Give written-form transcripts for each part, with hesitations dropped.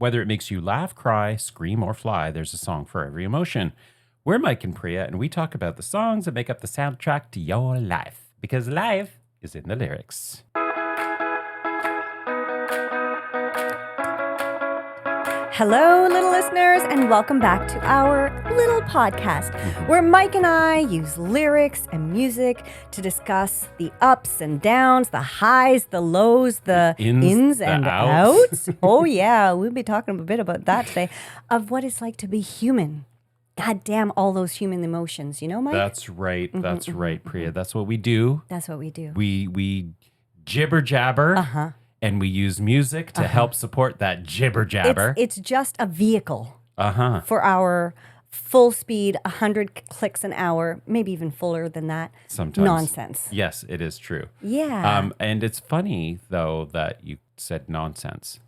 Whether it makes you laugh, cry, scream, or fly, there's a song for every emotion. We're Mike and Priya, and we talk about the songs that make up the soundtrack to your life. Because life is in the lyrics. Hello, little listeners, and welcome back to our little podcast where Mike and I use lyrics and music to discuss the ups and downs, the highs, the lows, the ins and outs. Oh, yeah, we'll be talking a bit about that today, of what it's like to be human. God damn all those human emotions, you know, Mike? That's right. That's right, Priya. That's what we do. That's what we do. We jibber jabber. And we use music to help support that jibber jabber. It's just a vehicle for our full speed, 100 clicks an hour, maybe even fuller than that. Sometimes. Nonsense. Yes, it is true. Yeah. And it's funny, though, that you said nonsense.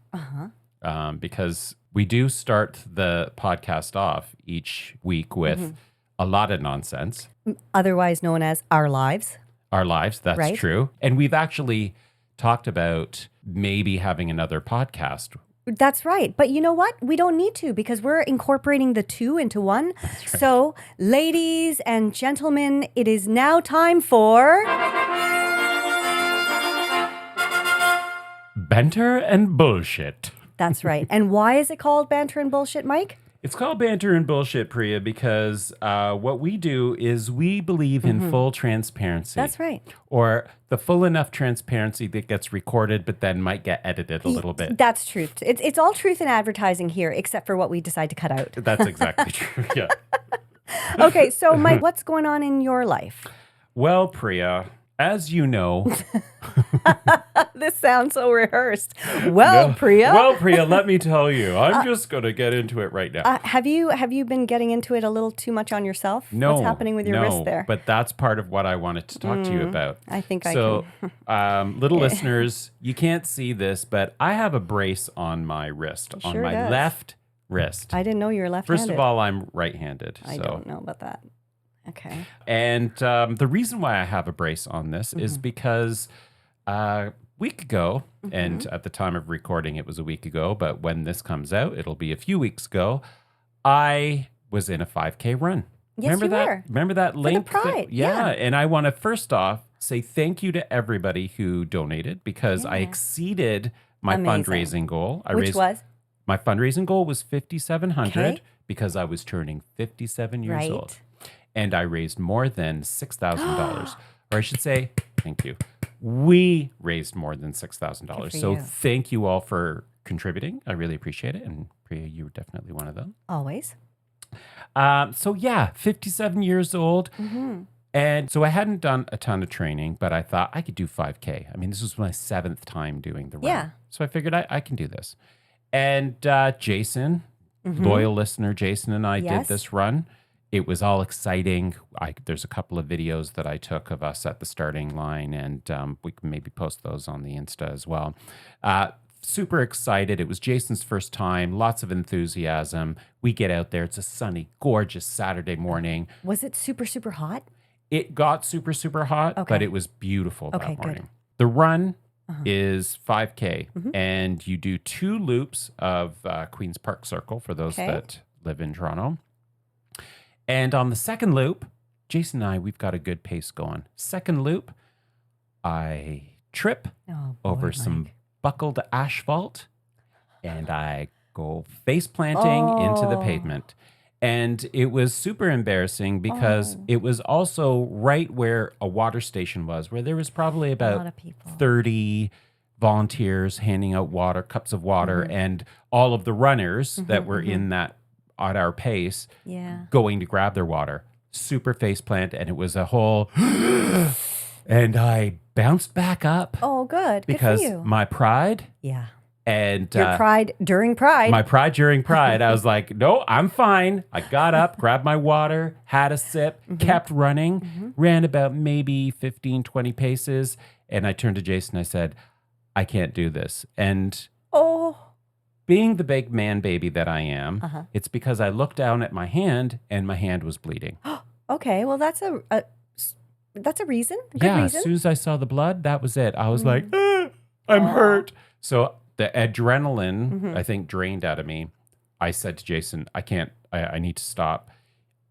Because we do start the podcast off each week with a lot of nonsense. Otherwise known as our lives. Our lives, that's right? True. And we've actually talked about maybe having another podcast. That's right. But you know what? We don't need to because we're incorporating the two into one. That's right. So, ladies and gentlemen, it is now time for... Banter and Bullshit. That's right. And why is it called Banter and Bullshit, Mike? It's called Banter and Bullshit, Priya, because what we do is we believe in full transparency. That's right. Or the full enough transparency that gets recorded, but then might get edited a little bit. That's truth. It's all truth in advertising here, except for what we decide to cut out. That's exactly true. Yeah. Okay, so Mike, what's going on in your life? Well, Priya, as you know... This sounds so rehearsed. Well, Priya. Well, Priya, let me tell you. I'm just going to get into it right now. Have you been getting into it a little too much on yourself? No. What's happening with your wrist there? But that's part of what I wanted to talk to you about. I think so, little listeners, you can't see this, but I have a brace on my wrist, on my left wrist. I didn't know you were left-handed. First of all, I'm right-handed. I don't know about that. Okay. And the reason why I have a brace on this is because a week ago, and at the time of recording, it was a week ago, but when this comes out, it'll be a few weeks ago, I was in a 5K run. Yes, Remember you that? were. Remember that link? For the Pride, yeah. And I want to first off say thank you to everybody who donated because I exceeded my fundraising goal. Which was? My fundraising goal was $5,700 Okay. because I was turning 57 years old. And I raised more than $6,000. Or I should say, thank you. We raised more than $6,000. So thank you all for contributing. I really appreciate it. And Priya, you were definitely one of them. Always. So yeah, 57 years old. And so I hadn't done a ton of training, but I thought I could do 5K. I mean, this was my 7th time doing the run. Yeah. So I figured I can do this. And Jason, loyal listener, Jason and I did this run. It was all exciting. There's a couple of videos that I took of us at the starting line, and we can maybe post those on the Insta as well. Super excited. It was Jason's first time. Lots of enthusiasm. We get out there. It's a sunny, gorgeous Saturday morning. Was it super, super hot? It got super, super hot, but it was beautiful that morning. Good. The run is 5K, and you do 2 loops of Queen's Park Circle for those that live in Toronto. And on the second loop, Jason and I, we've got a good pace going. Second loop, I trip over some buckled asphalt, and I go face planting into the pavement. And it was super embarrassing because it was also right where a water station was, where there was probably about 30 volunteers handing out cups of water, and all of the runners that were in that at our pace going to grab their water. Super face plant, and it was a whole... and I bounced back up. Oh, good. Because good for you. My pride... Yeah. And your pride during Pride. My pride during Pride. I was like, no, I'm fine. I got up, grabbed my water, had a sip, kept running, ran about maybe 15, 20 paces. And I turned to Jason. I said, I can't do this. And being the big man baby that I am, it's because I looked down at my hand and my hand was bleeding. Okay. Well, that's a reason. Good reason. As soon as I saw the blood, that was it. I was like, I'm hurt. So the adrenaline, I think, drained out of me. I said to Jason, I need to stop.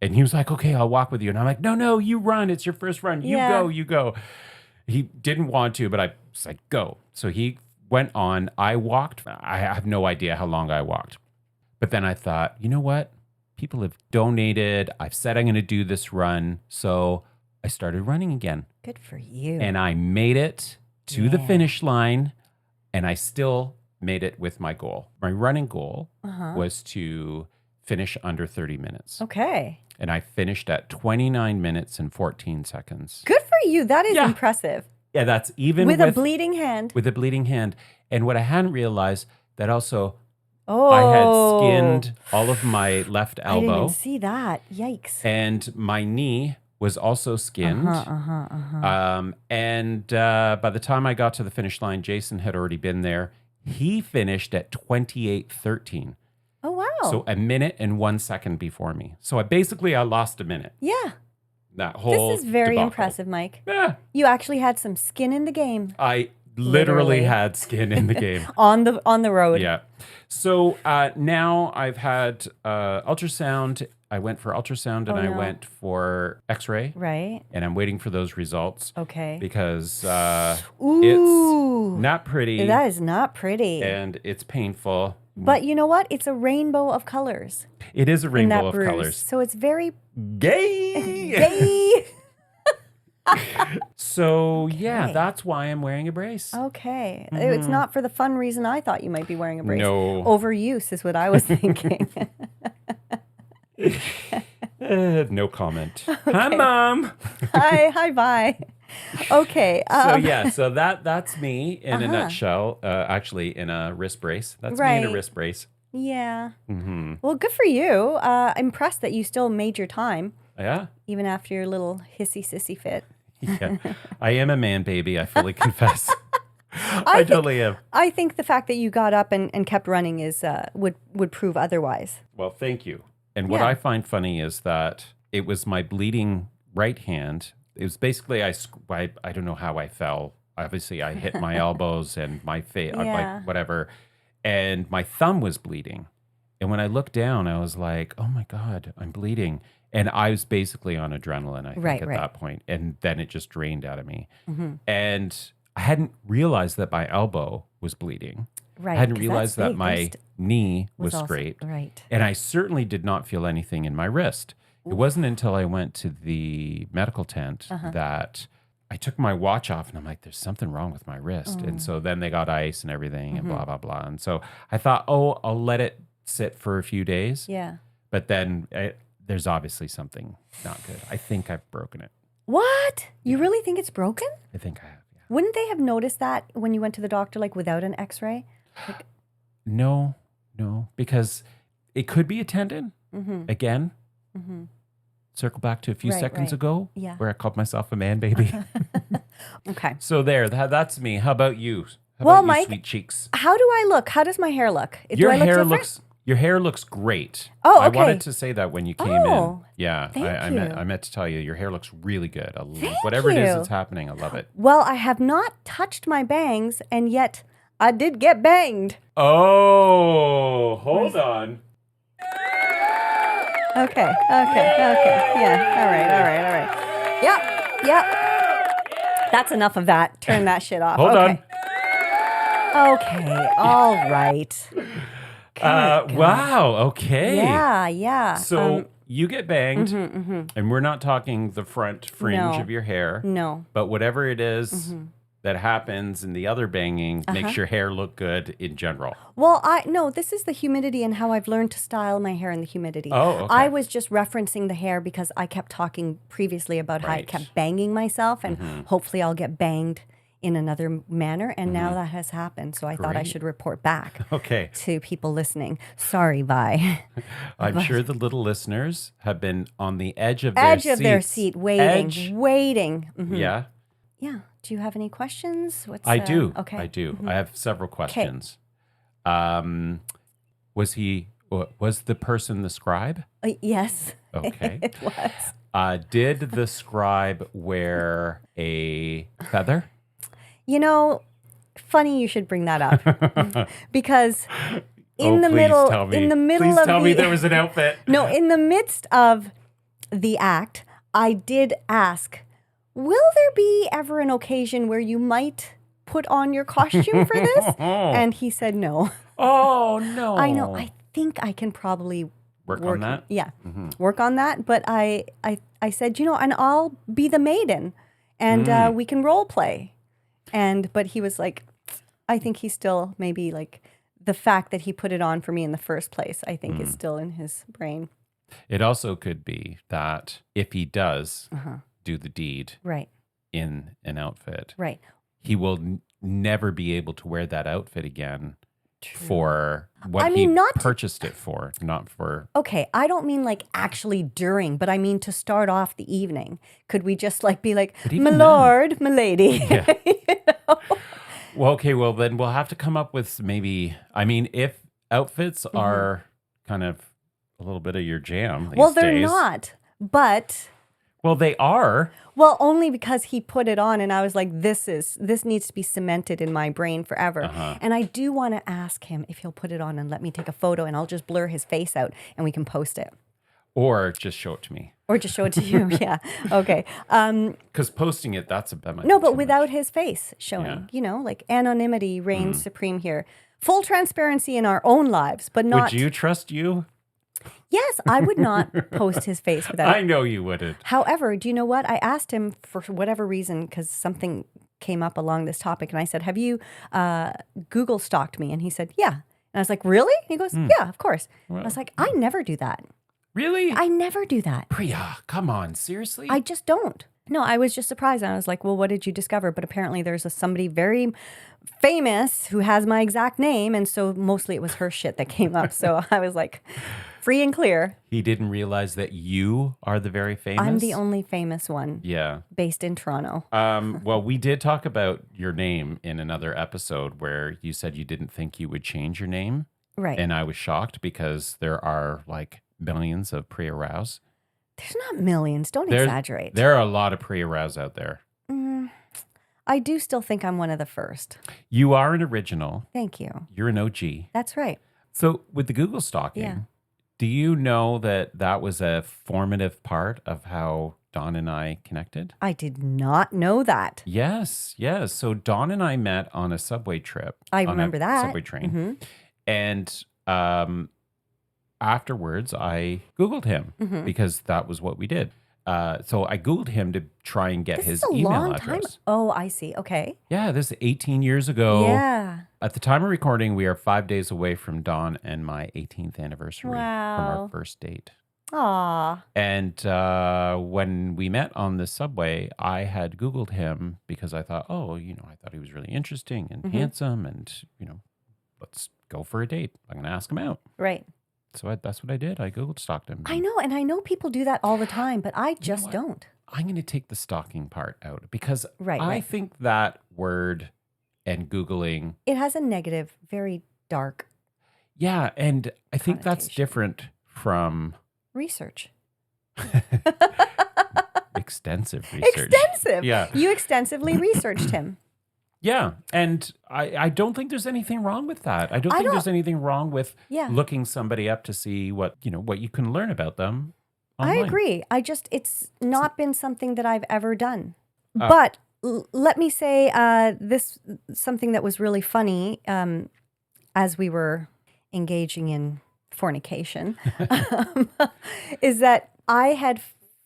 And he was like, okay, I'll walk with you. And I'm like, no, you run. It's your first run. You go. He didn't want to, but I was like, go. So he went on. I walked. I have no idea how long I walked. But then I thought, you know what? People have donated. I've said I'm going to do this run. So I started running again. Good for you. And I made it to the finish line. And I still made it with my goal. My running goal was to finish under 30 minutes. Okay. And I finished at 29 minutes and 14 seconds. Good for you. That is impressive. Yeah, that's even with a bleeding hand. With a bleeding hand. And what I hadn't realized, that also I had skinned all of my left elbow. I didn't even see that. Yikes. And my knee was also skinned. And by the time I got to the finish line, Jason had already been there. He finished at 28:13. Oh, wow. So a minute and 1 second before me. So I lost a minute. Yeah. That whole This is very debacle. Impressive, Mike. Yeah. You actually had some skin in the game. I literally had skin in the game. on the road. Yeah. So now I've had ultrasound. I went for ultrasound and I went for x-ray. Right. And I'm waiting for those results. Okay. Because Ooh. it's not pretty. That is not pretty. And it's painful. But you know what? It's a rainbow of colors. It is a rainbow of colors. So it's very gay. Gay. So yeah, that's why I'm wearing a brace. Okay. It's not for the fun reason I thought you might be wearing a brace. No. Overuse is what I was thinking. No comment. Okay. Hi, Mom. Hi, bye. Okay. So that's me in a nutshell. Actually, in a wrist brace. That's me in a wrist brace. Yeah. Mm-hmm. Well, good for you. Impressed that you still made your time. Yeah. Even after your little hissy sissy fit. Yeah. I am a man baby. I fully confess. I totally am. I think the fact that you got up and kept running is would prove otherwise. Well, thank you. And what I find funny is that it was my bleeding right hand. It was basically, I don't know how I fell. Obviously, I hit my elbows and my face, like whatever. And my thumb was bleeding. And when I looked down, I was like, oh my God, I'm bleeding. And I was basically on adrenaline, I think, at that point. And then it just drained out of me. Mm-hmm. And I hadn't realized that my elbow was bleeding. Right. I hadn't realized that my knee was scraped. Right. And I certainly did not feel anything in my wrist. It wasn't until I went to the medical tent that I took my watch off and I'm like, there's something wrong with my wrist. And so then they got ice and everything and blah, blah, blah. And so I thought, I'll let it sit for a few days. Yeah. But then there's obviously something not good. I think I've broken it. What? You really think it's broken? I think I have, yeah. Wouldn't they have noticed that when you went to the doctor, like without an x-ray? Like... No, because it could be a tendon again. Mm-hmm. Circle back to a few seconds ago where I called myself a man baby. Okay. So that's me. How about you? How well, about you, Mike, sweet cheeks? How do I look? How does my hair look? Your hair looks great. Oh, okay. I wanted to say that when you came in. Yeah. Thank you. I meant to tell you, your hair looks really good. Thank Whatever you. it is that's happening, I love it. Well, I have not touched my bangs, and yet I did get banged. Oh, hold on. Okay. Yeah. All right. Yep. That's enough of that. Turn that shit off. Hold on. Okay. All right. Wow. Okay. Yeah. So you get banged, and we're not talking the front fringe of your hair. No. But whatever it is that happens in the other banging makes your hair look good in general. Well, this is the humidity and how I've learned to style my hair in the humidity. Oh, okay. I was just referencing the hair because I kept talking previously about how I kept banging myself, and hopefully I'll get banged in another manner. And now that has happened. So I thought I should report back to people listening. Sorry, bye. I'm sure the little listeners have been on the edge of their seat, waiting. Mm-hmm. Yeah. Yeah. Do you have any questions? I do. Okay. I do. I have several questions. Was the person the scribe? Yes. Okay. It was. Did the scribe wear a feather? You know, funny you should bring that up because in the please middle, tell me. in the middle Please of tell me there was an outfit. No, in the midst of the act, I did ask, will there be ever an occasion where you might put on your costume for this? And he said no. Oh, no. I know. I think I can probably work on that. Yeah, work on that. But I said, and I'll be the maiden, and we can role play. But he was like, I think he's still maybe like the fact that he put it on for me in the first place, I think is still in his brain. It also could be that if he does do the deed in an outfit, he will never be able to wear that outfit again. True. For what he purchased it for, not for... Okay, I don't mean like actually during, but I mean to start off the evening. Could we just like be like, my lord, my lady? Yeah. Well, okay, well then we'll have to come up with maybe... I mean, if outfits are kind of a little bit of your jam these they're days, not, but... Well, they are. Well, only because he put it on and I was like, this needs to be cemented in my brain forever. And I do want to ask him if he'll put it on and let me take a photo and I'll just blur his face out and we can post it. Or just show it to me. Or just show it to you, yeah. Okay. Because posting it, that might No, but without his face showing, like anonymity reigns supreme here. Full transparency in our own lives, but not... Would you trust you? Yes, I would not post his face without... I know you wouldn't. However, do you know what? I asked him for whatever reason, because something came up along this topic, and I said, have you Google stalked me? And he said, yeah. And I was like, really? He goes, yeah, of course. Well, I was like, I never do that. Really? I never do that. Priya, come on, seriously? I just don't. No, I was just surprised. And I was like, well, what did you discover? But apparently there's somebody very famous who has my exact name. And so mostly it was her shit that came up. So I was like... free and clear. He didn't realize that you are the very famous? I'm the only famous one. Yeah. Based in Toronto. Well, we did talk about your name in another episode where you said you didn't think you would change your name. Right. And I was shocked because there are like millions of Priya Rouse. There's not millions. Don't exaggerate. There are a lot of Priya Rouse out there. I do still think I'm one of the first. You are an original. Thank you. You're an OG. That's right. So with the Google stalking, do you know that was a formative part of how Dawn and I connected? I did not know that. Yes. So Dawn and I met on a subway trip. I remember that. Subway train. And afterwards, I Googled him because that was what we did. So I Googled him to try and get his email address. Oh, I see. Okay. Yeah, this is 18 years ago. Yeah. At the time of recording, we are 5 days away from Dawn and my 18th anniversary from our first date. Aw. And when we met on the subway, I had Googled him because I thought, I thought he was really interesting and handsome and, let's go for a date. I'm going to ask him out. Right. So that's what I did. I Googled stalked him. I know. And I know people do that all the time, but I just don't. I'm going to take the stalking part out because I think that word and Googling. It has a negative, very dark. Yeah. And I think that's different from research. Extensive research. Extensive. Yeah. You extensively researched him. Yeah, and I don't think there's anything wrong with that. I don't think there's anything wrong with looking somebody up to see what you can learn about them online. I agree. It's not been something that I've ever done. But let me say something that was really funny as we were engaging in fornication is that I had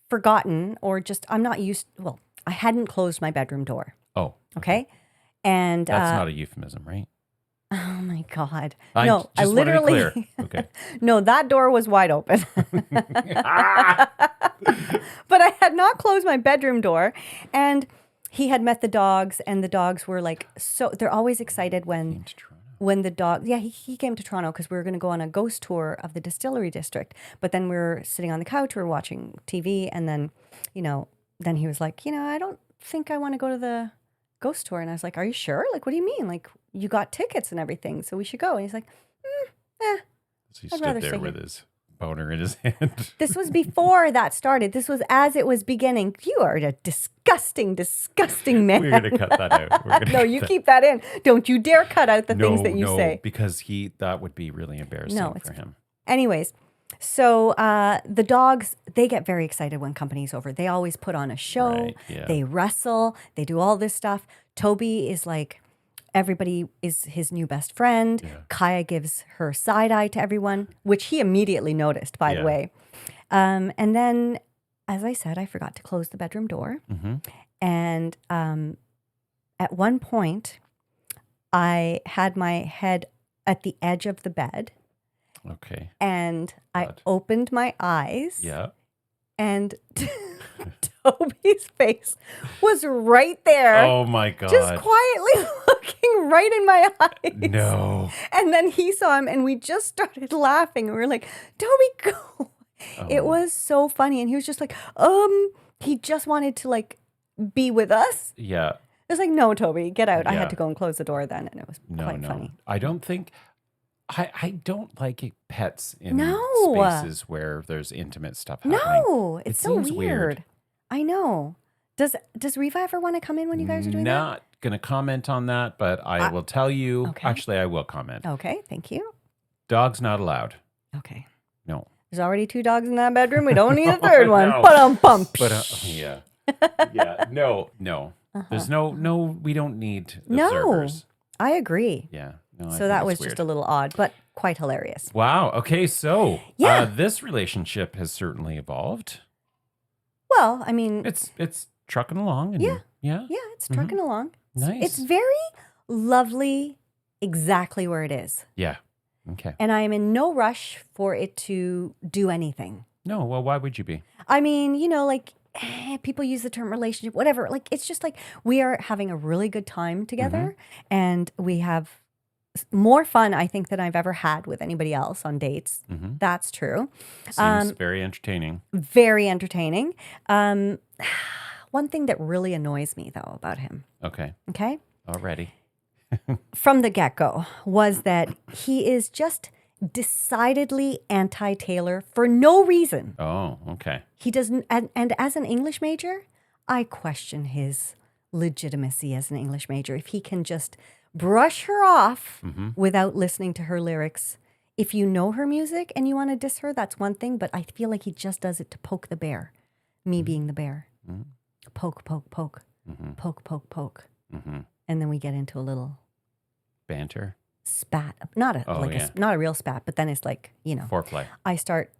forgotten I hadn't closed my bedroom door. Oh. Okay. And that's not a euphemism, right? Oh my God. I literally, okay. No, that door was wide open. But I had not closed my bedroom door. And he had met the dogs, and the dogs were like, they're always excited when the dog, he came to Toronto because we were going to go on a ghost tour of the distillery district. But then we were sitting on the couch, we were watching TV. And then, then he was like, I don't think I want to go to the ghost tour. And I was like, are you sure? Like, what do you mean? Like, you got tickets and everything, so we should go. And he's like, So he stood there with his boner in his hand. This was before that started. This was as it was beginning. You are a disgusting man. We're going to cut that out. No, you keep that in. Don't you dare cut out the things that you say. Because that would be really embarrassing for him. Anyways, so the dogs, they get very excited when company's over. They always put on a show. Right, yeah. They wrestle. They do all this stuff. Toby is like, everybody is his new best friend. Yeah. Kaya gives her side eye to everyone, which he immediately noticed, by the way. And then, as I said, I forgot to close the bedroom door. Mm-hmm. And at one point, I had my head at the edge of the bed. Okay. And I opened my eyes. Yeah. And Toby's face was right there. Oh my God. Just quietly looking right in my eyes. No. And then he saw him and we just started laughing. And we were like, Toby, go. Oh. It was so funny. And he was just like, he just wanted to like be with us. Yeah. It was like, no, Toby, get out. Yeah. I had to go and close the door then. And it was quite funny. I don't think... I don't like pets in spaces where there's intimate stuff happening. No, it seems so weird. I know. Does Riva ever want to come in when you guys are doing that? Not going to comment on that, but I will tell you. Okay. Actually, I will comment. Okay, thank you. Dogs not allowed. Okay. No. There's already 2 dogs in that bedroom. We don't need a third one. But yeah. Yeah. No. Uh-huh. There's no. We don't need observers. I agree. Yeah. No, so that was just a little odd, but quite hilarious. Wow. Okay. So this relationship has certainly evolved. Well, I mean, it's trucking along. And yeah, it's trucking along. Nice. It's very lovely, exactly where it is. Yeah. Okay. And I am in no rush for it to do anything. No. Well, why would you be? I mean, like. People use the term relationship, whatever. Like, it's just like we are having a really good time together, and we have more fun, I think, than I've ever had with anybody else on dates. Mm-hmm. That's true. Seems very entertaining. Very entertaining. One thing that really annoys me, though, about him. Okay. Already. From the get-go was that he is just decidedly anti-Taylor for no reason. Oh, okay. He doesn't, and as an English major, I question his legitimacy as an English major. If he can just brush her off without listening to her lyrics. If you know her music and you want to diss her, that's one thing, but I feel like he just does it to poke the bear. Me being the bear. Mm-hmm. Poke, poke, poke. Mm-hmm. Poke, poke, poke. Mm-hmm. And then we get into a little... banter? Spat, not a real spat, but then it's like, foreplay. I start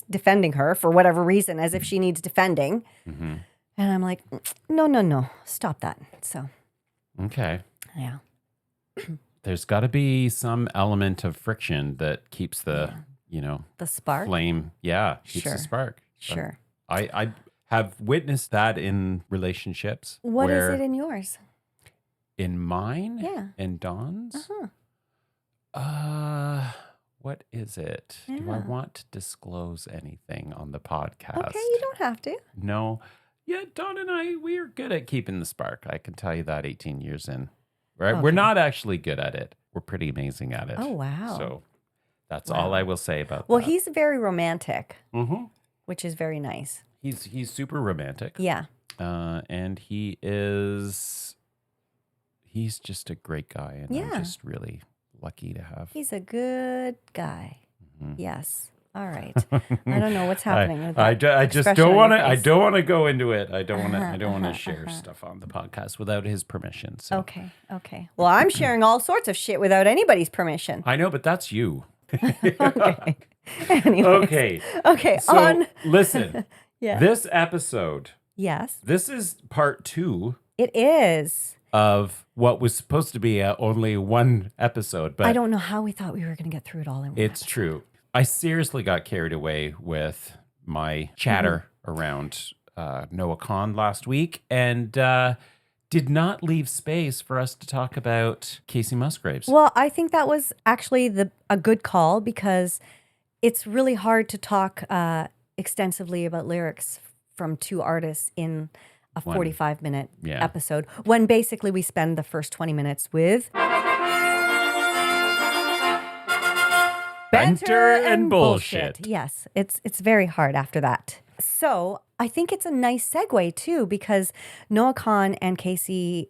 defending her for whatever reason, as if she needs defending, and I'm like, no, stop that. So, okay, yeah, there's got to be some element of friction that keeps the the spark flame. Yeah, keeps the spark. Sure, I have witnessed that in relationships. What is it in yours? In mine, yeah, and Dawn's. What is it? Yeah. Do I want to disclose anything on the podcast? Okay, you don't have to. No. Yeah, Dawn and I, we are good at keeping the spark. I can tell you that 18 years in. Right? Okay. We're not actually good at it. We're pretty amazing at it. Oh, wow. So that's all I will say about that. Well, he's very romantic, which is very nice. He's super romantic. Yeah. And he's just a great guy. And I'm just really... lucky to have. He's a good guy. Yes. All right. I don't know what's happening with that. I just don't want to. I don't want to go into it. I don't want to. I don't want to share stuff on the podcast without his permission. So. Okay. Well, I'm sharing all sorts of shit without anybody's permission. I know, but that's you. Okay. Anyways. Okay. So listen. This episode. Yes. This is part 2. It is. Of what was supposed to be only one episode. But I don't know how we thought we were going to get through it all in one It's true. I seriously got carried away with my chatter around Noah Kahn last week and did not leave space for us to talk about Kacey Musgraves. Well, I think that was actually a good call because it's really hard to talk extensively about lyrics from 2 artists in a 45-minute episode when basically we spend the first 20 minutes with Banter and Bullshit. Yes, it's very hard after that. So I think it's a nice segue too, because Noah Kahan and Kacey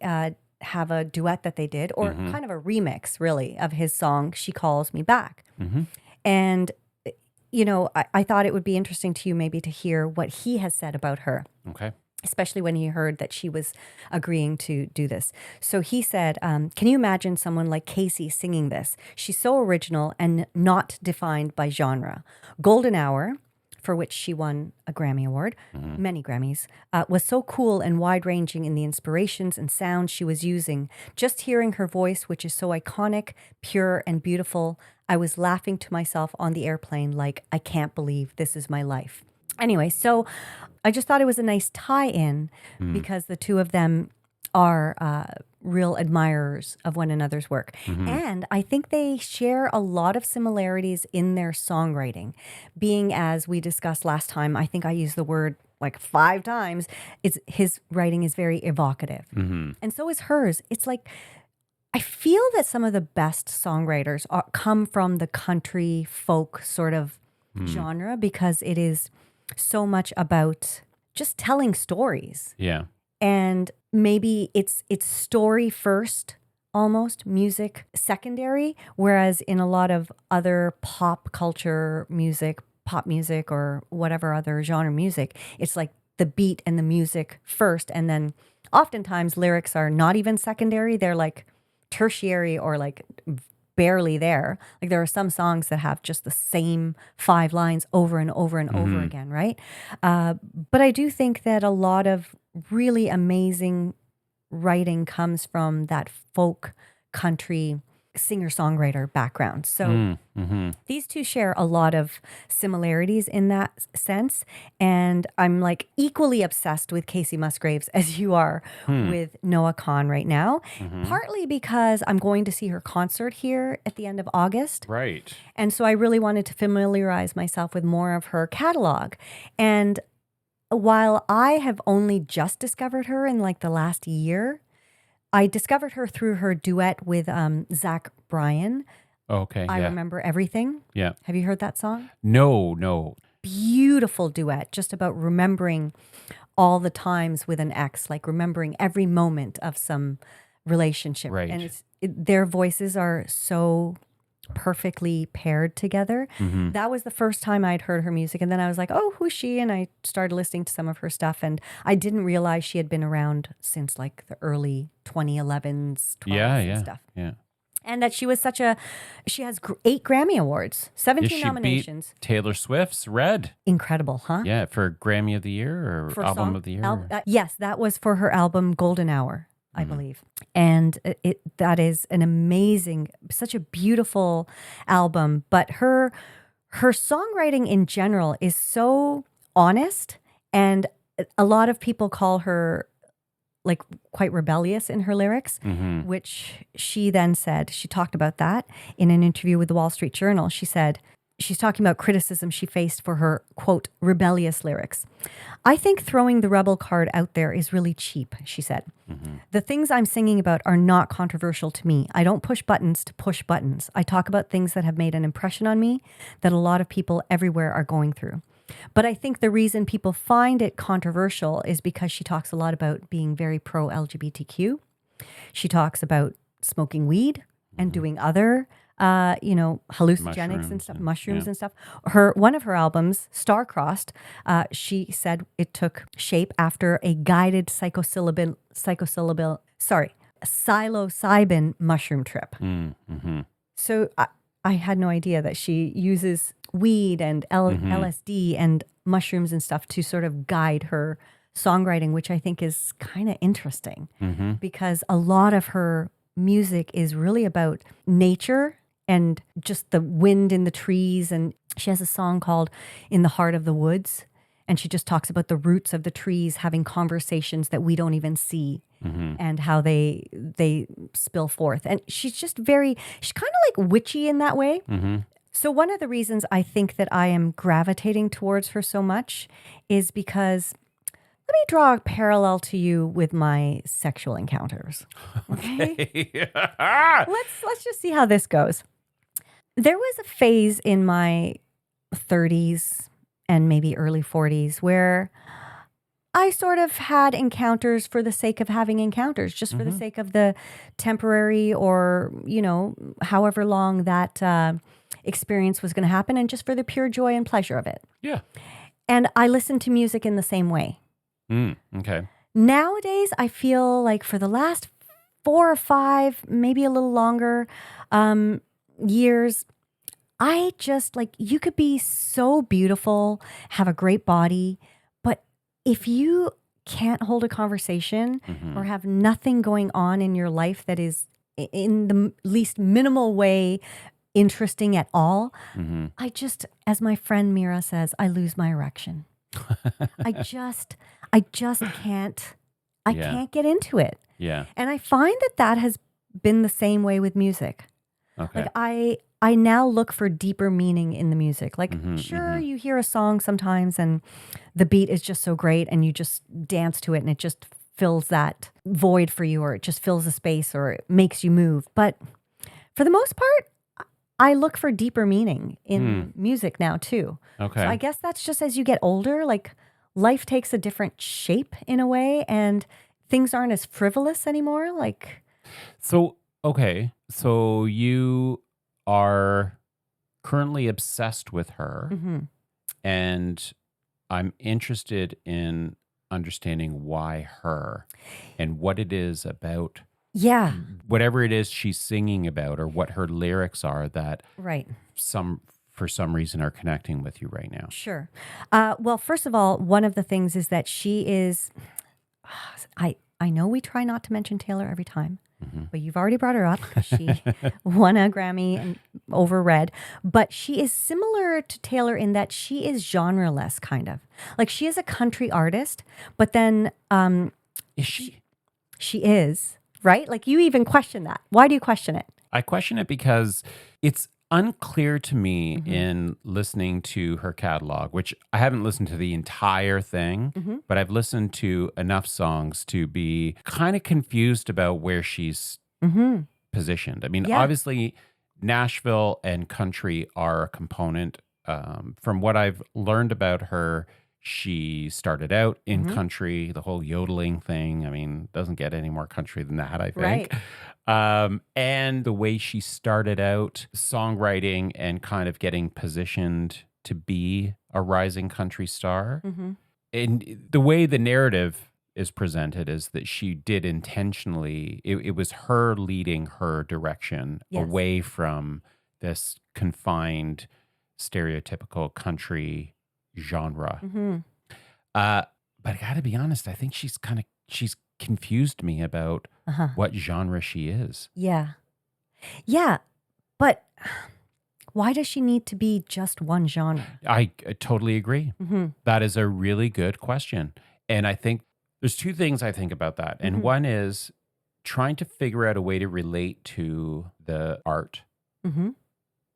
have a duet that they did, or kind of a remix, really, of his song "She Calls Me Back." And I thought it would be interesting to you maybe to hear what he has said about her. Okay. Especially when he heard that she was agreeing to do this. So he said, can you imagine someone like Kacey singing this? She's so original and not defined by genre. Golden Hour, for which she won a Grammy Award, many Grammys, was so cool and wide-ranging in the inspirations and sounds she was using. Just hearing her voice, which is so iconic, pure, and beautiful, I was laughing to myself on the airplane like, I can't believe this is my life. Anyway, so I just thought it was a nice tie-in because the two of them are real admirers of one another's work. And I think they share a lot of similarities in their songwriting. Being, as we discussed last time, I think I used the word like 5 times, his writing is very evocative. And so is hers. It's like, I feel that some of the best songwriters come from the country folk sort of genre, because it is so much about just telling stories. Yeah. And maybe it's story first, almost, music secondary, whereas in a lot of other pop culture music, pop music or whatever other genre music, it's like the beat and the music first, and then oftentimes lyrics are not even secondary, they're like tertiary or like barely there. Like there are some songs that have just the same 5 lines over and over and over again, right? But I do think that a lot of really amazing writing comes from that folk country singer-songwriter background. So these two share a lot of similarities in that sense. And I'm like equally obsessed with Kacey Musgraves as you are with Noah Kahan right now, partly because I'm going to see her concert here at the end of August. Right. And so I really wanted to familiarize myself with more of her catalog. And while I have only just discovered her in like the last year, I discovered her through her duet with Zach Bryan. Okay. I Remember Everything. Yeah. Have you heard that song? No. Beautiful duet, just about remembering all the times with an ex, like remembering every moment of some relationship. Right. And their voices are so perfectly paired together. That was the first time I'd heard her music. And then I was like, oh, who's she? And I started listening to some of her stuff. And I didn't realize she had been around since like the early 2011s, 12s and stuff. Yeah. And that she was she has 8 Grammy Awards, 17 nominations. Beat Taylor Swift's Red. Incredible, huh? Yeah, for Grammy of the Year or For Album song? of the Year. Yes, that was for her album Golden Hour, I believe. And that is an amazing, such a beautiful album. But her songwriting in general is so honest, and a lot of people call her like quite rebellious in her lyrics, which she then said, she talked about that in an interview with the Wall Street Journal. She said, she's talking about criticism she faced for her, quote, rebellious lyrics. I think throwing the rebel card out there is really cheap, she said. The things I'm singing about are not controversial to me. I don't push buttons to push buttons. I talk about things that have made an impression on me that a lot of people everywhere are going through. But I think the reason people find it controversial is because she talks a lot about being very pro-LGBTQ. She talks about smoking weed and doing other hallucinogenics and stuff, mushrooms and stuff. One of her albums, Star-Crossed, she said it took shape after a guided psilocybin mushroom trip. So I had no idea that she uses weed and LSD and mushrooms and stuff to sort of guide her songwriting, which I think is kind of interesting because a lot of her music is really about nature and just the wind in the trees. And she has a song called In the Heart of the Woods. And she just talks about the roots of the trees having conversations that we don't even see and how they spill forth. And she's kind of like witchy in that way. So one of the reasons I think that I am gravitating towards her so much is because, let me draw a parallel to you with my sexual encounters. Okay? Let's just see how this goes. There was a phase in my 30s and maybe early 40s where I sort of had encounters for the sake of having encounters, just for the sake of the temporary or, however long that experience was going to happen, and just for the pure joy and pleasure of it. Yeah. And I listen to music in the same way. Okay. Nowadays, I feel like for the last 4 or 5, maybe a little longer years, I just you could be so beautiful, have a great body, but if you can't hold a conversation or have nothing going on in your life that is in the least minimal way interesting at all, I just, as my friend Mira says, I lose my erection. I just can't, can't get into it. Yeah. And I find that has been the same way with music. Okay. I now look for deeper meaning in the music. Sure, you hear a song sometimes and the beat is just so great and you just dance to it and it just fills that void for you, or it just fills a space, or it makes you move. But for the most part, I look for deeper meaning in music now too. Okay. So I guess that's just as you get older, life takes a different shape in a way, and things aren't as frivolous anymore. So you are currently obsessed with her, and I'm interested in understanding why her, and what it is about. Yeah. Whatever it is she's singing about, or what her lyrics are that Right. for some reason are connecting with you right now. Sure. Well, first of all, one of the things is that she is, I know we try not to mention Taylor every time, but you've already brought her up because she won a Grammy and over Red. But she is similar to Taylor in that she is genre-less, kind of. She is a country artist, but then Is she? She is, right? You even question that. Why do you question it? I question it because it's unclear to me in listening to her catalog, which I haven't listened to the entire thing, but I've listened to enough songs to be kind of confused about where she's positioned. I mean, obviously, Nashville and country are a component. From what I've learned about her, she started out in country, the whole yodeling thing. I mean, doesn't get any more country than that, I think. Right. And the way she started out songwriting and kind of getting positioned to be a rising country star. And the way the narrative is presented is that she did intentionally, it was her leading her direction away from this confined, stereotypical country genre. But I gotta be honest, I think she's confused me about what genre she is. Yeah. But why does she need to be just one genre? I totally agree. That is a really good question. And I think there's 2 things I think about that. And one is trying to figure out a way to relate to the art.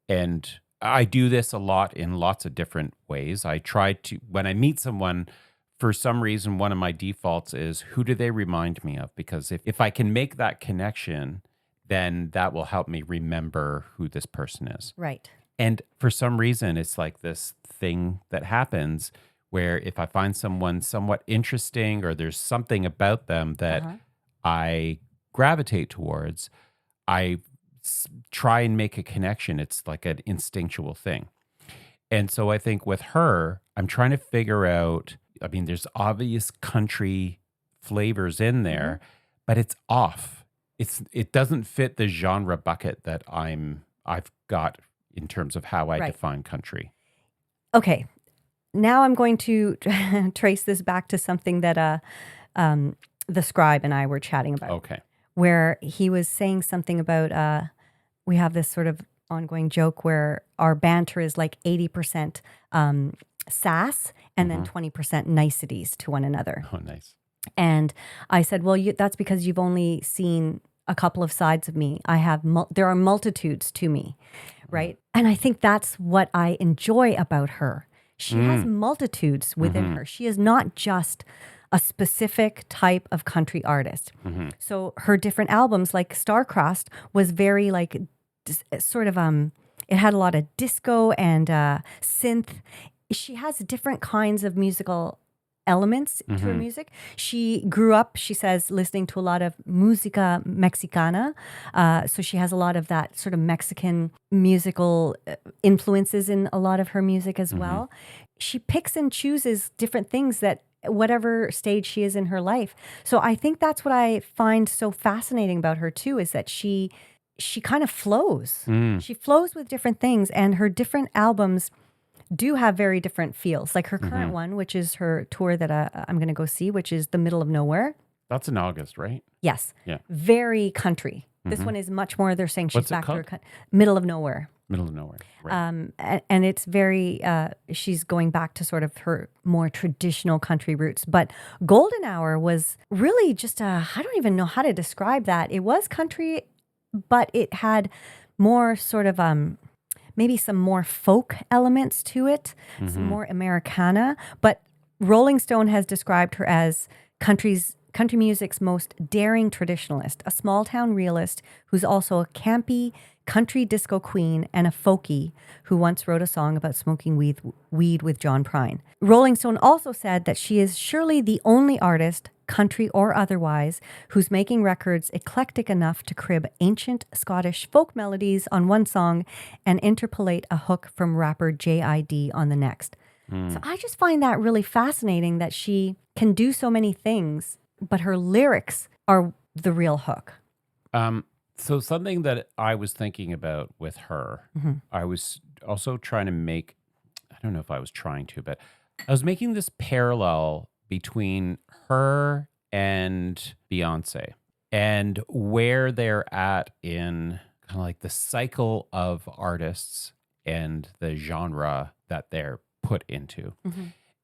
And I do this a lot in lots of different ways. I try to, when I meet someone, for some reason, one of my defaults is, who do they remind me of? Because if I can make that connection, then that will help me remember who this person is. Right. And for some reason, it's like this thing that happens where if I find someone somewhat interesting, or there's something about them that I gravitate towards, I try and make a connection. It's like an instinctual thing. And so I think with her, I'm trying to figure out, I mean, there's obvious country flavors in there, but it's off. It doesn't fit the genre bucket that I've got in terms of how I define country. Okay. Now I'm going to trace this back to something that the scribe and I were chatting about. Okay. Where he was saying something about, we have this sort of ongoing joke where our banter is like 80% sass and then 20% niceties to one another. Oh, nice. And I said, well, that's because you've only seen a couple of sides of me. There are multitudes to me, right? And I think that's what I enjoy about her. She has multitudes within her. She is not just a specific type of country artist. So her different albums, like Star-Crossed, was very sort of, it had a lot of disco and synth. She has different kinds of musical elements to her music. She grew up, she says, listening to a lot of música mexicana. So she has a lot of that sort of Mexican musical influences in a lot of her music as well. She picks and chooses different things that whatever stage she is in her life. So I think that's what I find so fascinating about her too, is that she kind of flows. She flows with different things, and her different albums do have very different feels. Like her current one, which is her tour that I'm going to go see, which is The Middle of Nowhere. That's in August, right? Yes. Yeah. Very country. This one is much more, they're saying she's What's it back to called? her Middle of Nowhere. Middle of Nowhere. Right. And it's very, she's going back to sort of her more traditional country roots. But Golden Hour was really just I don't even know how to describe that. It was country, but it had more sort of maybe some more folk elements to it, some more Americana. But Rolling Stone has described her as country music's most daring traditionalist, a small town realist who's also a campy country disco queen and a folkie who once wrote a song about smoking weed with John Prine. Rolling Stone also said that she is surely the only artist, country or otherwise, who's making records eclectic enough to crib ancient Scottish folk melodies on one song and interpolate a hook from rapper J.I.D. on the next. So I just find that really fascinating that she can do so many things, but her lyrics are the real hook. So something that I was thinking about with her, I was also trying to make, I don't know if I was trying to, but I was making this parallel between her and Beyonce and where they're at in kind of like the cycle of artists and the genre that they're put into.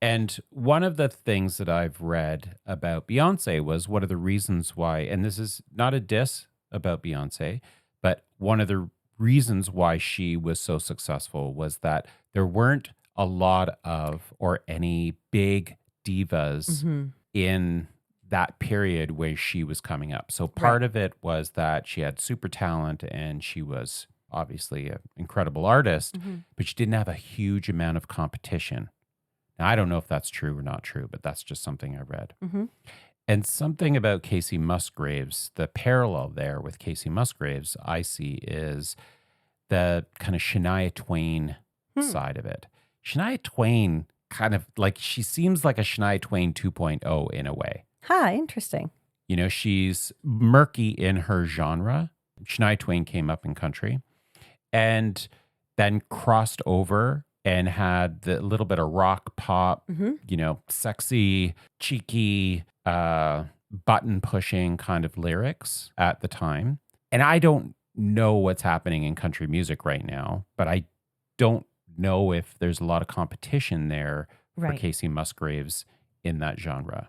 And one of the things that I've read about Beyonce was one of the reasons why, and this is not a diss about Beyonce, but one of the reasons why she was so successful was that there weren't a lot of or any big divas in that period where she was coming up. So part of it was that she had super talent and she was obviously an incredible artist, but she didn't have a huge amount of competition. Now, I don't know if that's true or not true, but that's just something I read. And something about Kacey Musgraves, the parallel there with Kacey Musgraves, I see is the kind of Shania Twain side of it. Shania Twain kind of like, she seems like a Shania Twain 2.0 in a way. Interesting. You know, she's murky in her genre. Shania Twain came up in country and then crossed over and had the little bit of rock pop, you know, sexy, cheeky, button pushing kind of lyrics at the time. And I don't know what's happening in country music right now, but I don't know if there's a lot of competition there for Kacey Musgraves in that genre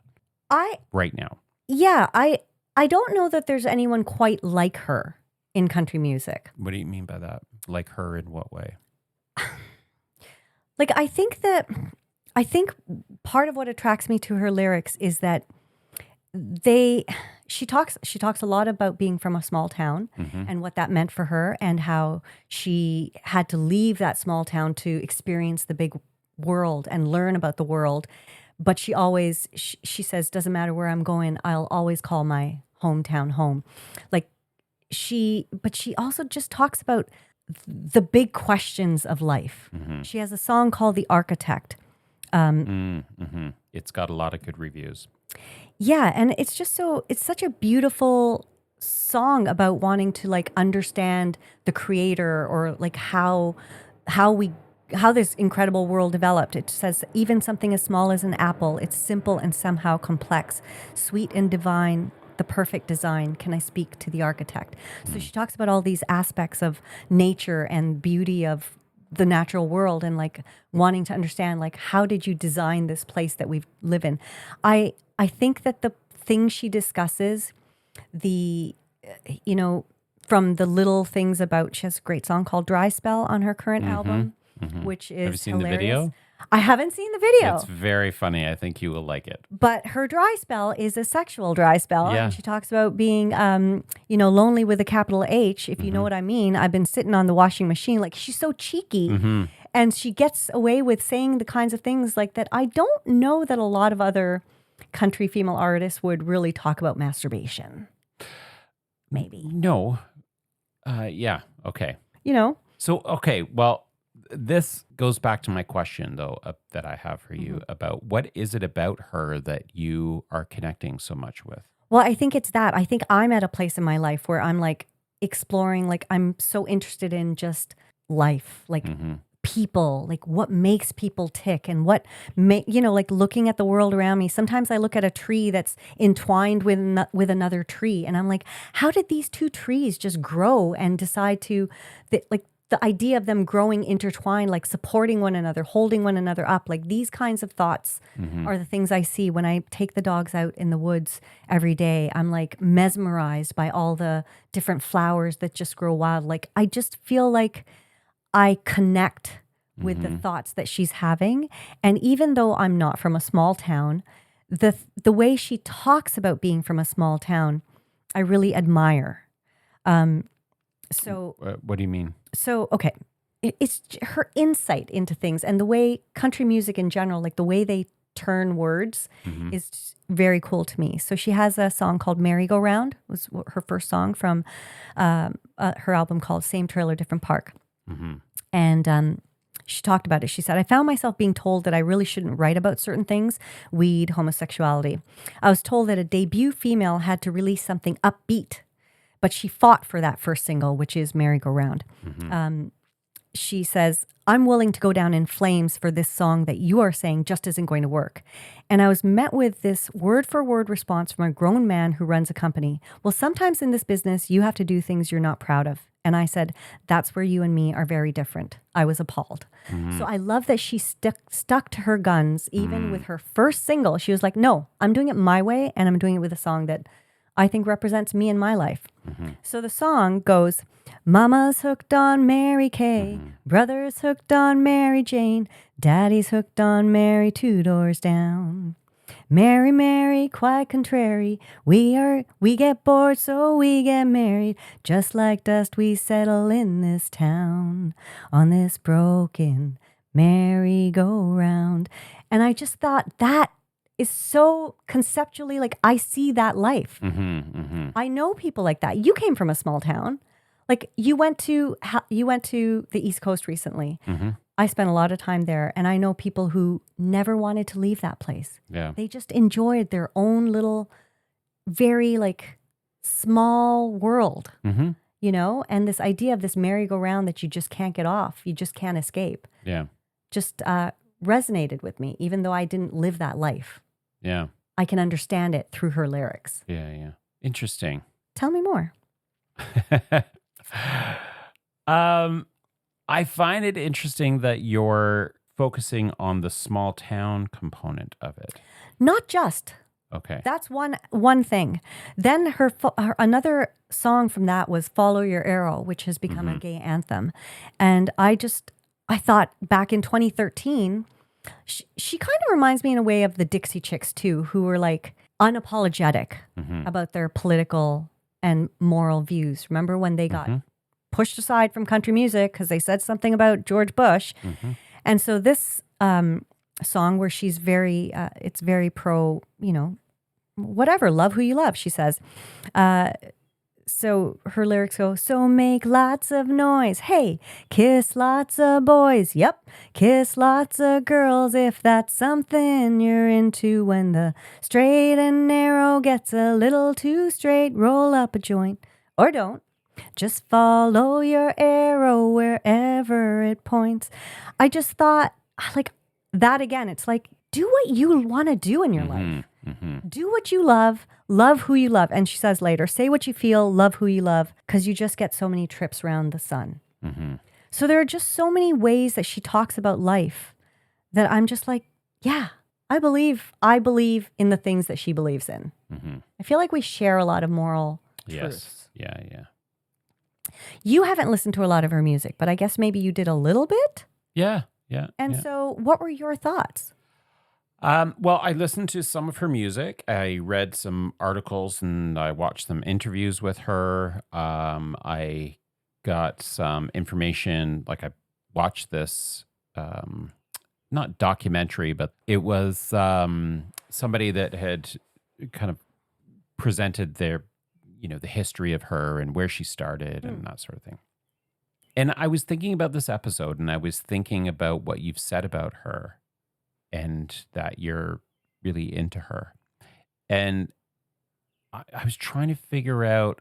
right now. Yeah, I don't know that there's anyone quite like her in country music. What do you mean by that? Like her in what way? Like, I think part of what attracts me to her lyrics is that she talks a lot about being from a small town and what that meant for her and how she had to leave that small town to experience the big world and learn about the world. But she says, doesn't matter where I'm going, I'll always call my hometown home. But she also just talks about the big questions of life. She has a song called The Architect. It's got a lot of good reviews. Yeah, and it's such a beautiful song about wanting to like understand the creator or like how this incredible world developed. It says, even something as small as an apple, it's simple and somehow complex, sweet and divine, the perfect design. Can I speak to the architect? So she talks about all these aspects of nature and beauty of the natural world and like wanting to understand like, how did you design this place that we live in? I think that the things she discusses, from the little things about, she has a great song called Dry Spell on her current album, which is Have you seen hilarious. the video? I haven't seen the video. It's very funny. I think you will like it. But her dry spell is a sexual dry spell. Yeah. And she talks about being, lonely with a capital H, if you know what I mean. I've been sitting on the washing machine. Like, she's so cheeky. And she gets away with saying the kinds of things like that. I don't know that a lot of other country female artists would really talk about masturbation. Maybe. No. Yeah. Okay. You know? So, okay. Well, this goes back to my question, though, that I have for you about what is it about her that you are connecting so much with? Well, I think it's that. I think I'm at a place in my life where I'm like exploring, like I'm so interested in just life, like people, like what makes people tick and what like looking at the world around me. Sometimes I look at a tree that's entwined with another tree, and I'm like, how did these two trees just grow and decide to, like the idea of them growing intertwined, like supporting one another, holding one another up, like these kinds of thoughts are the things I see when I take the dogs out in the woods every day. I'm like mesmerized by all the different flowers that just grow wild. Like I just feel like I connect with the thoughts that she's having. And even though I'm not from a small town, the way she talks about being from a small town, I really admire. So what do you mean? So, okay, it's her insight into things and the way country music in general, like the way they turn words is very cool to me. So she has a song called Merry-Go-Round, was her first song from her album called Same Trailer, Different Park. And she talked about it. She said, I found myself being told that I really shouldn't write about certain things, weed, homosexuality. I was told that a debut female had to release something upbeat, but she fought for that first single, which is Merry-Go-Round. She says, I'm willing to go down in flames for this song that you are saying just isn't going to work. And I was met with this word-for-word response from a grown man who runs a company. Well, sometimes in this business, you have to do things you're not proud of. And I said, that's where you and me are very different. I was appalled. So I love that she stuck to her guns, even with her first single. She was like, no, I'm doing it my way, and I'm doing it with a song that I think represents me in my life. So the song goes, Mama's hooked on Mary Kay, brother's hooked on Mary Jane, daddy's hooked on Mary two doors down. Mary, Mary, quite contrary, we get bored so we get married, just like dust we settle in this town, on this broken merry-go-round. And I just thought that is so conceptually, like I see that life. I know people like that. You came from a small town. Like you went to the East Coast recently. I spent a lot of time there, and I know people who never wanted to leave that place. Yeah. They just enjoyed their own little, very like small world, you know? And this idea of this merry-go-round that you just can't get off, you just can't escape. Yeah. Just resonated with me, even though I didn't live that life. Yeah. I can understand it through her lyrics. Yeah. Interesting. Tell me more. I find it interesting that you're focusing on the small town component of it. Not just. Okay. That's one thing. Then her another song from that was Follow Your Arrow, which has become a gay anthem. And I thought back in 2013, she kind of reminds me in a way of the Dixie Chicks too, who were like unapologetic about their political and moral views. Remember when they got pushed aside from country music because they said something about George Bush? And so this song where she's very, it's very pro, you know, whatever, love who you love, she says. So her lyrics go, so make lots of noise. Hey, kiss lots of boys. Yep, kiss lots of girls if that's something you're into. When the straight and narrow gets a little too straight, roll up a joint or don't. Just follow your arrow wherever it points. I just thought, like, that again, it's like, do what you want to do in your life. Do what you love who you love. And she says later, say what you feel, love who you love, because you just get so many trips around the sun. So there are just so many ways that she talks about life that I'm just like, yeah, I believe in the things that she believes in. I feel like we share a lot of moral truths. Yeah. You haven't listened to a lot of her music, but I guess maybe you did a little bit? Yeah. And so what were your thoughts? Well, I listened to some of her music. I read some articles and I watched some interviews with her. I got some information, like I watched this not documentary, but it was somebody that had kind of presented their, the history of her and where she started and that sort of thing. And I was thinking about this episode, and I was thinking about what you've said about her and that you're really into her. And I was trying to figure out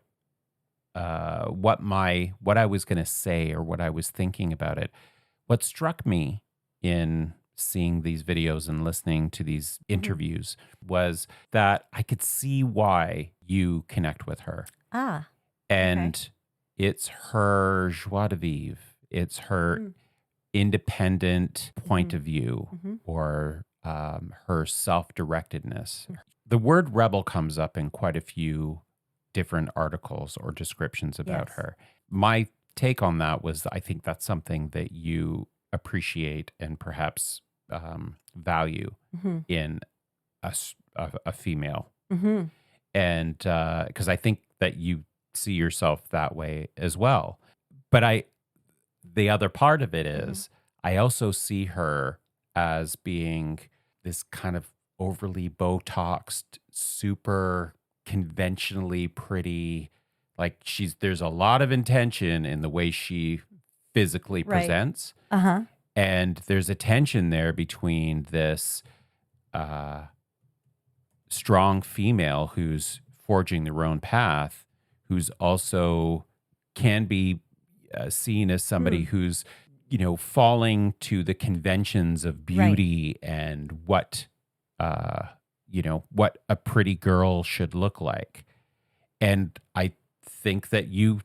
what I was going to say or what I was thinking about it. What struck me in seeing these videos and listening to these interviews was that I could see why you connect with her. And it's her joie de vivre. It's her independent point of view or her self-directedness. The word rebel comes up in quite a few different articles or descriptions about her. My take on that was I think that's something that you appreciate and perhaps value in a female. And because I think that you see yourself that way as well. But the other part of it is I also see her as being this kind of overly Botoxed, super conventionally pretty, like there's a lot of intention in the way she physically presents. And there's a tension there between this strong female who's forging their own path, who's also can be seen as somebody who's, falling to the conventions of beauty and what a pretty girl should look like. And I think that you've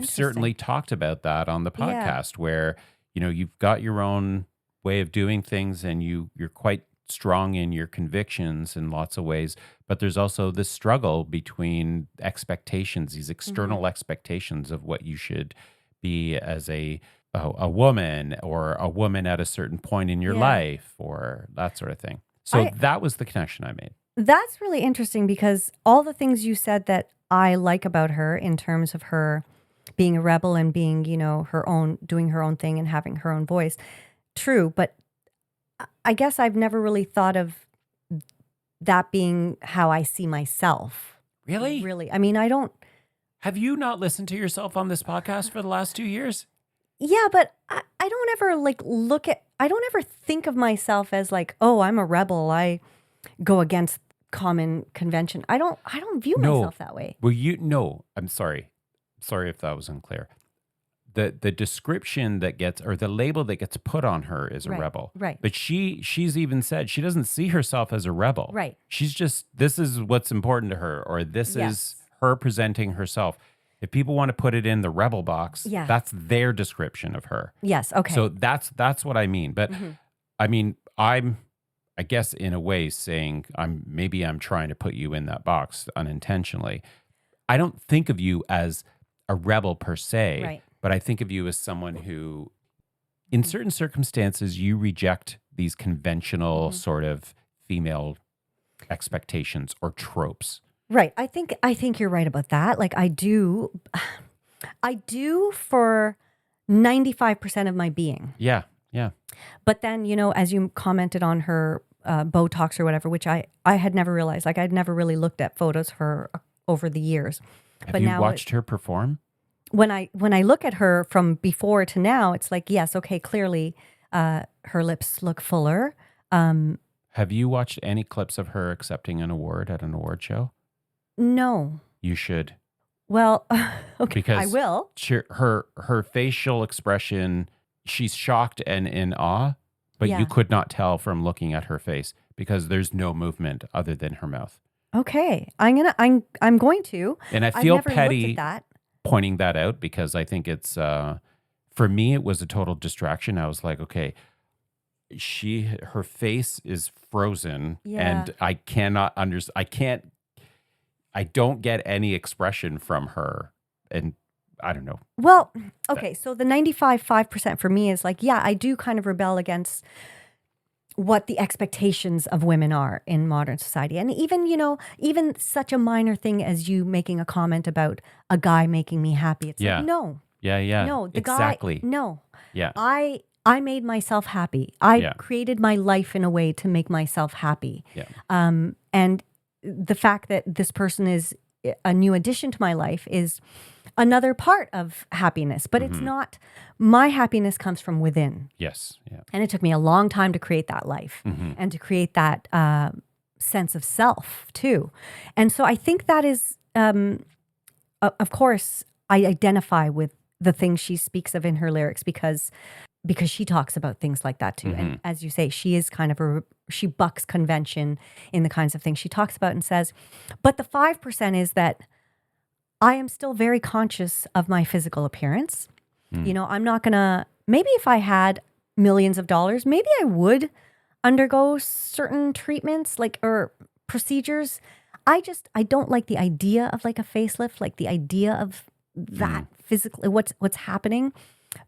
certainly talked about that on the podcast where, you've got your own way of doing things and you're quite strong in your convictions in lots of ways, but there's also this struggle between expectations, these external expectations of what you should be as a woman or a woman at a certain point in your life or that sort of thing. So that was the connection I made. That's really interesting because all the things you said that I like about her in terms of her being a rebel and being, doing her own thing and having her own voice, true. But I guess I've never really thought of that being how I see myself. Really? Really. I mean, I don't. Have you not listened to yourself on this podcast for the last 2 years? Yeah, but I don't ever I don't ever think of myself as like, oh, I'm a rebel. I go against common convention. I don't view myself that way. Well, I'm sorry. Sorry if that was unclear. The description that gets, or the label that gets put on her is a rebel. Right. But she's even said she doesn't see herself as a rebel. Right. She's just, this is what's important to her, or this is her presenting herself. If people want to put it in the rebel box, that's their description of her. Yes. Okay. So that's what I mean. But I mean, I guess in a way saying I'm trying to put you in that box unintentionally. I don't think of you as a rebel per se, but I think of you as someone who, in certain circumstances, you reject these conventional sort of female expectations or tropes. Right. I think you're right about that. Like I do for 95% of my being. Yeah. Yeah. But then, as you commented on her Botox or whatever, which I had never realized, like I'd never really looked at photos of her over the years. Have you watched her perform? When I look at her from before to now, it's like, yes, okay, clearly her lips look fuller. Have you watched any clips of her accepting an award at an award show? No. You should. Well, okay, because I will. Her facial expression, she's shocked and in awe, but you could not tell from looking at her face because there's no movement other than her mouth. Okay, I'm going to. And I feel petty looked at that. Pointing that out because I think it's for me it was a total distraction. I was like, okay, her face is frozen and I cannot I don't get any expression from her, and I don't know. Well, okay, so the 95% for me is like, I do kind of rebel against what the expectations of women are in modern society. And even, even such a minor thing as you making a comment about a guy making me happy. It's like, no. Yeah. No, the exactly. guy, no. Yeah. I I made myself happy. I Yeah. created my life in a way to make myself happy. Yeah. And the fact that this person is a new addition to my life is another part of happiness, but it's not, my happiness comes from within. Yes. Yeah. And it took me a long time to create that life and to create that sense of self too. And so I think that is, of course, I identify with the things she speaks of in her lyrics because she talks about things like that too. And as you say, she is kind of she bucks convention in the kinds of things she talks about and says. But the 5% is that I am still very conscious of my physical appearance. You know, I'm not gonna, maybe if I had millions of dollars, maybe I would undergo certain treatments or procedures. I don't like the idea of like a facelift, like the idea of that physically, what's happening.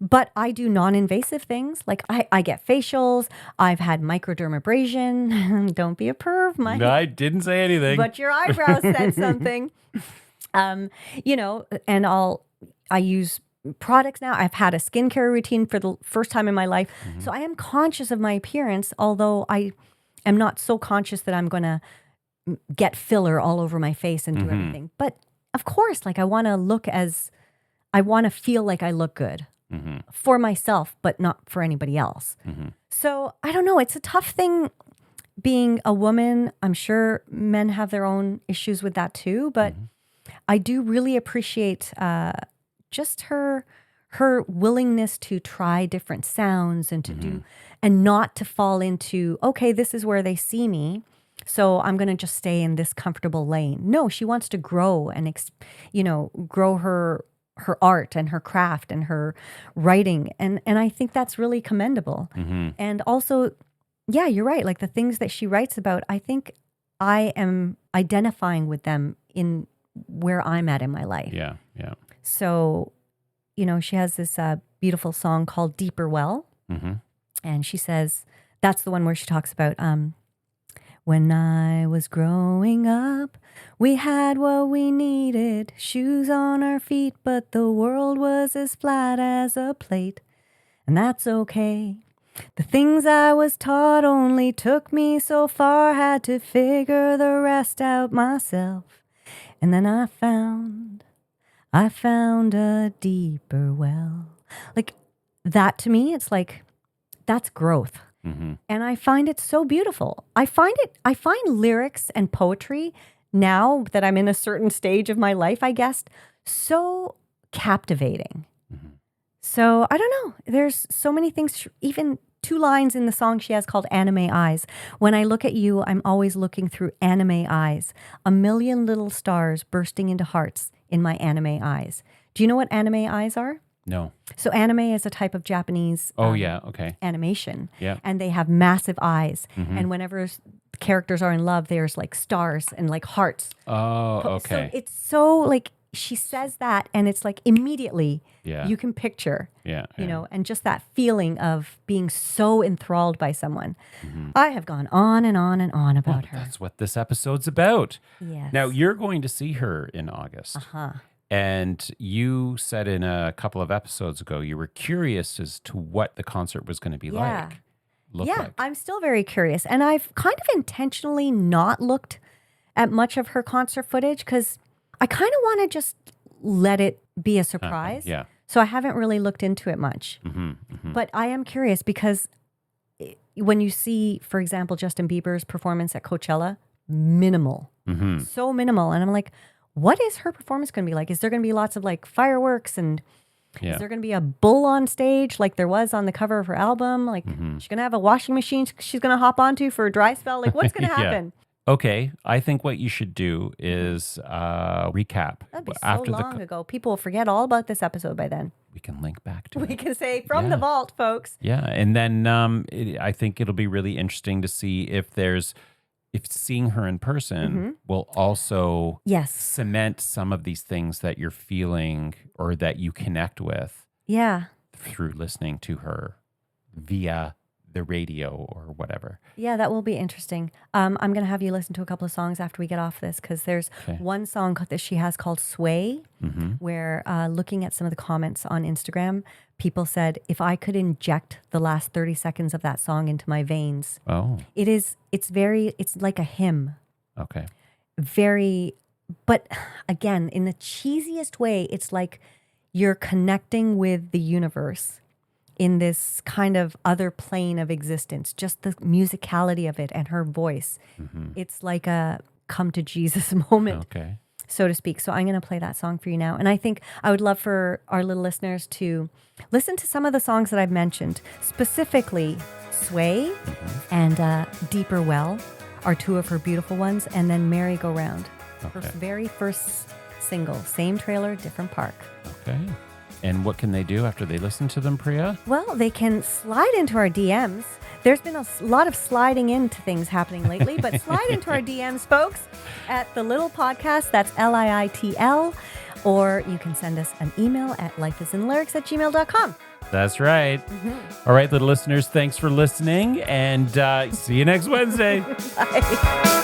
But I do non-invasive things. Like I get facials. I've had microdermabrasion. Don't be a perv, Mike. No, I didn't say anything. But your eyebrows said something. You know, and I use products now. I've had a skincare routine for the first time in my life. So I am conscious of my appearance, although I am not so conscious that I'm going to get filler all over my face and do everything. But of course, like I want to feel like I look good for myself, but not for anybody else. So I don't know. It's a tough thing being a woman. I'm sure men have their own issues with that too, but I do really appreciate just her willingness to try different sounds and to do, and not to fall into, okay, this is where they see me, so I'm going to just stay in this comfortable lane. No, she wants to grow and, grow her art and her craft and her writing. And I think that's really commendable. And also, yeah, you're right. Like the things that she writes about, I think I am identifying with them in where I'm at in my life. Yeah. Yeah. So, she has this beautiful song called Deeper Well. And she says, that's the one where she talks about, when I was growing up, we had what we needed, shoes on our feet, but the world was as flat as a plate. And that's okay. The things I was taught only took me so far, had to figure the rest out myself. And then I found a deeper well. Like that to me, it's like, that's growth. And I find it so beautiful. I find lyrics and poetry now that I'm in a certain stage of my life, I guess, so captivating. So I don't know. There's so many things, even 2 lines in the song she has called Anime Eyes. When I look at you, I'm always looking through anime eyes. A million little stars bursting into hearts in my anime eyes. Do you know what anime eyes are? No. So anime is a type of Japanese animation. Yeah. And they have massive eyes. And whenever characters are in love, there's like stars and like hearts. Oh, okay. So it's so like, she says that and it's like immediately you can picture, and just that feeling of being so enthralled by someone. I have gone on and on and on about her. That's what this episode's about. Yes. Now, you're going to see her in August. And you said in a couple of episodes ago, you were curious as to what the concert was going to be like. I'm still very curious. And I've kind of intentionally not looked at much of her concert footage because I kind of want to just let it be a surprise. So I haven't really looked into it much. But I am curious because when you see, for example, Justin Bieber's performance at Coachella, minimal. So minimal. And I'm like, what is her performance going to be like? Is there going to be lots of like fireworks and is there going to be a bull on stage like there was on the cover of her album? Like she's going to have a washing machine she's going to hop onto for a dry spell? Like what's going to happen? Okay, I think what you should do is recap. That'd be so long ago. People will forget all about this episode by then. We can link back to it. We can say from the vault, folks. Yeah, and then I think it'll be really interesting to see if seeing her in person will also cement some of these things that you're feeling or that you connect with. Yeah. Through listening to her via the radio or whatever. Yeah, that will be interesting. I'm going to have you listen to a couple of songs after we get off this, because there's one song that she has called Sway, where looking at some of the comments on Instagram, people said, if I could inject the last 30 seconds of that song into my veins. It's like a hymn. Okay. But again, in the cheesiest way, it's like you're connecting with the universe in this kind of other plane of existence, just the musicality of it and her voice. It's like a come to Jesus moment, so to speak. So I'm going to play that song for you now. And I think I would love for our little listeners to listen to some of the songs that I've mentioned, specifically Sway and Deeper Well are two of her beautiful ones, and then Merry Go Round, her very first single, same trailer, different park. Okay. And what can they do after they listen to them, Priya? Well, they can slide into our DMs. There's been a lot of sliding into things happening lately, but slide into our DMs, folks, at The Little Podcast. That's LIITL. Or you can send us an email at lifeisinlyrics@gmail.com. That's right. All right, little listeners, thanks for listening, and see you next Wednesday. Bye.